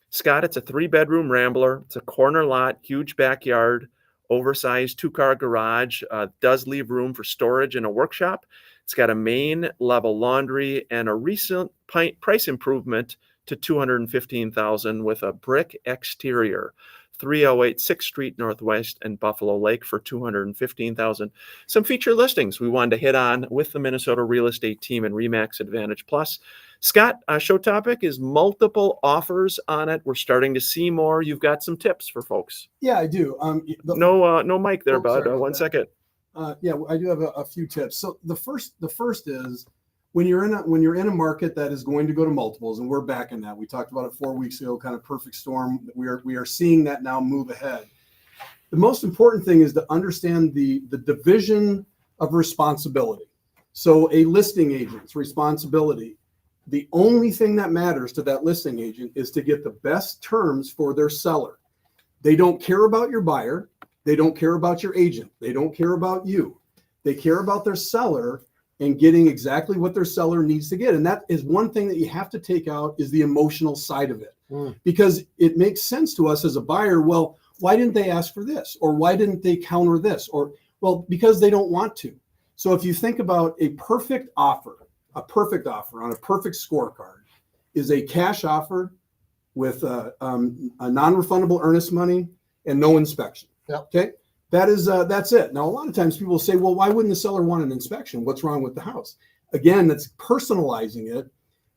A: Scott, it's a 3-bedroom rambler. It's a corner lot, huge backyard, oversized 2-car garage, does leave room for storage and a workshop. It's got a main level laundry and a recent price improvement to $215,000 with a brick exterior. 308 6th Street Northwest and Buffalo Lake for $215,000. Some feature listings we wanted to hit on with the Minnesota real estate team and RE/MAX Advantage Plus. Scott, show topic is multiple offers on it. We're starting to see more. You've got some tips for folks.
C: Yeah, I do.
A: No mic there,
C: Oh,
A: bud.
C: sorry.
A: 1 second.
C: Yeah, I do have a few tips. So the first is when you're in a market that is going to go to multiples, and we're back in that. We talked about it 4 weeks ago, kind of perfect storm. We are seeing that now move ahead. The most important thing is to understand the division of responsibility. So a listing agent's responsibility, the only thing that matters to that listing agent is to get the best terms for their seller. They don't care about your buyer. They don't care about your agent. They don't care about you. They care about their seller and getting exactly what their seller needs to get. And that is one thing that you have to take out is the emotional side of it. Because it makes sense to us as a buyer. Well, why didn't they ask for this? Or why didn't they counter this? Or, well, because they don't want to. So if you think about a perfect offer on a perfect scorecard is a cash offer with a non-refundable earnest money and no inspection.
B: Yep.
C: Okay. That's it. Now, a lot of times people say, well, why wouldn't the seller want an inspection? What's wrong with the house? Again, that's personalizing it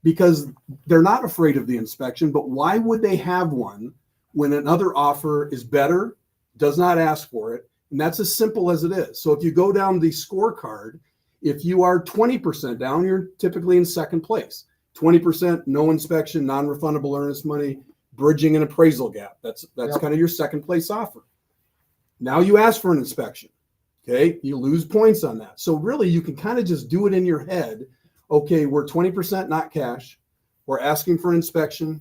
C: because they're not afraid of the inspection, but why would they have one when another offer is better, does not ask for it? And that's as simple as it is. So if you go down the scorecard, if you are 20% down, you're typically in second place. 20%, no inspection, non-refundable earnest money, bridging an appraisal gap. That's
B: Yep.
C: kind of your second place offer. Now you ask for an inspection, okay? You lose points on that. So really you can kind of just do it in your head. Okay, we're 20% not cash. We're asking for an inspection.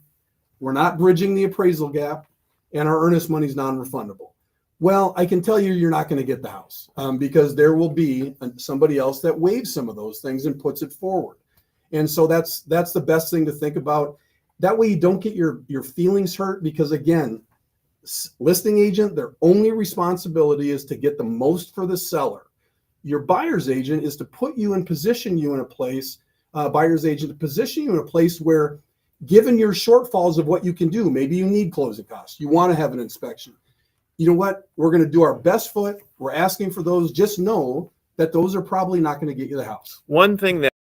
C: We're not bridging the appraisal gap and our earnest money is non-refundable. Well, I can tell you, you're not going to get the house because there will be somebody else that waives some of those things and puts it forward. And so that's the best thing to think about. That way you don't get your feelings hurt because again, listing agent, their only responsibility is to get the most for the seller. Your buyer's agent is to put you and position you in a place, buyer's agent to position you in a place where, given your shortfalls of what you can do, maybe you need closing costs, you want to have an inspection. You know what? We're going to do our best foot. We're asking for those. Just know that those are probably not going to get you the house.
A: One thing that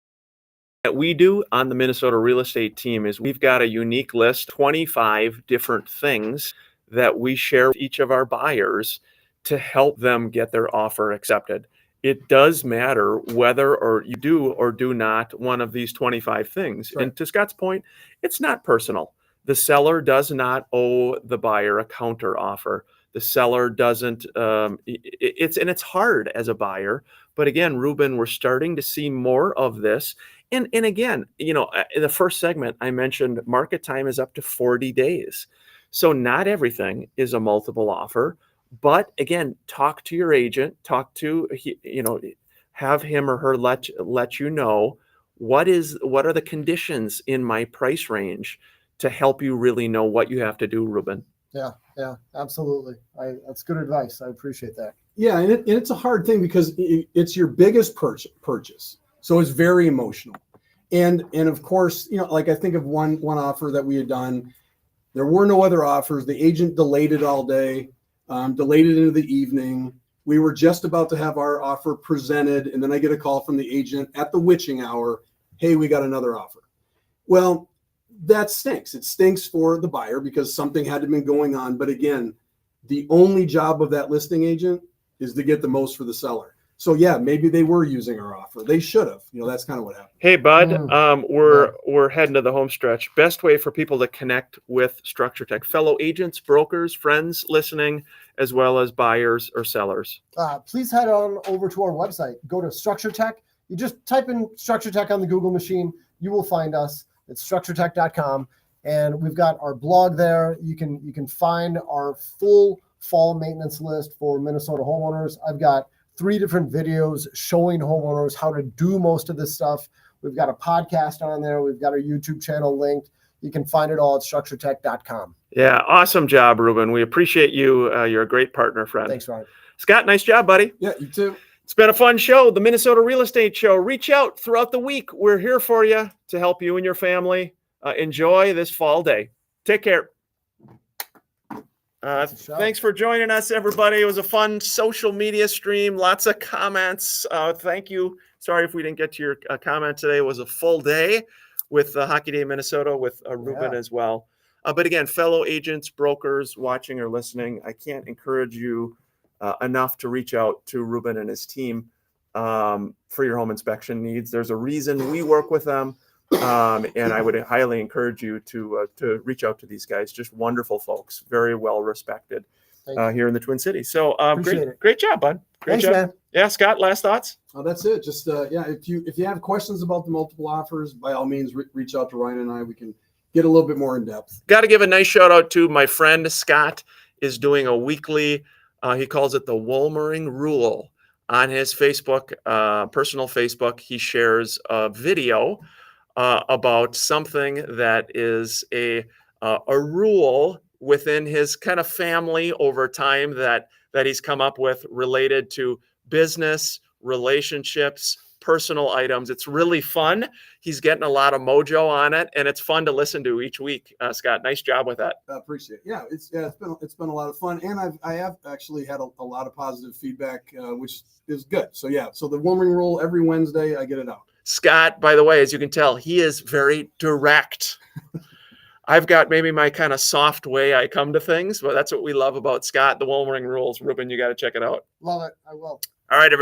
A: we do on the Minnesota real estate team is we've got a unique list, 25 different things that we share with each of our buyers to help them get their offer accepted. It does matter whether or you do or do not one of these 25 things.
C: Right.
A: And to Scott's point, it's not personal. The seller does not owe the buyer a counter offer. The seller doesn't, it's hard as a buyer. But again, Ruben, we're starting to see more of this. And again, in the first segment, I mentioned market time is up to 40 days. So not everything is a multiple offer, but again, talk to your agent, have him or her let you know what are the conditions in my price range to help you really know what you have to do, Ruben.
B: Yeah, absolutely. That's good advice. I appreciate that.
C: Yeah, and it's a hard thing because it's your biggest purchase. So it's very emotional. And of course, like I think of one offer that we had done. There were no other offers. The agent delayed it all day, delayed it into the evening. We were just about to have our offer presented. And then I get a call from the agent at the witching hour. Hey, we got another offer. Well, that stinks. It stinks for the buyer because something had been going on. But again, the only job of that listing agent is to get the most for the seller. So yeah, maybe they were using our offer. They should have. That's kind of what happened.
A: Hey, bud, we're heading to the home stretch. Best way for people to connect with Structure Tech, fellow agents, brokers, friends listening, as well as buyers or sellers.
B: Please head on over to our website. Go to Structure Tech. You just type in Structure Tech on the Google machine. You will find us. It's structuretech.com. And we've got our blog there. You can find our full fall maintenance list for Minnesota homeowners. I've got 3 different videos showing homeowners how to do most of this stuff. We've got a podcast on there. We've got our YouTube channel linked. You can find it all at structuretech.com.
A: Yeah, awesome job, Ruben. We appreciate you. You're a great partner, friend.
B: Thanks, Ryan.
A: Scott, nice job, buddy.
C: Yeah, you too.
A: It's been a fun show, the Minnesota Real Estate Show. Reach out throughout the week. We're here for you to help you and your family enjoy this fall day. Take care.
B: That's a shout.
A: Thanks for joining us, everybody. It was a fun social media stream. Lots of comments. Thank you. Sorry if we didn't get to your comment today. It was a full day with Hockey Day Minnesota with Ruben as well. But again, fellow agents, brokers watching or listening, I can't encourage you enough to reach out to Ruben and his team for your home inspection needs. There's a reason we work with them. And I would highly encourage you to reach out to these guys. Just wonderful folks, very well respected here in the Twin Cities. So great job, bud. Great
B: Thanks,
A: job.
B: man.
A: Yeah, Scott, last thoughts?
C: Oh, that's it. Just if you have questions about the multiple offers, by all means, reach out to Ryan and I. We can get a little bit more in depth.
A: Got to give a nice shout out to my friend Scott is doing a weekly, he calls it the Wolmering Rule on his Facebook, personal Facebook. He shares a video about something that is a rule within his kind of family over time that he's come up with related to business, relationships, personal items. It's really fun. He's getting a lot of mojo on it, and it's fun to listen to each week. Scott, nice job with that.
C: I appreciate it. Yeah, it's been a lot of fun, and I have actually had a lot of positive feedback, which is good. So the Wolmering Rule every Wednesday, I get it out.
A: Scott, by the way, as you can tell, he is very direct. I've got maybe my kind of soft way I come to things, but that's what we love about Scott, the Wolmering Rules. Ruben, you got to check it out.
B: Love it. I will.
A: All right, everybody.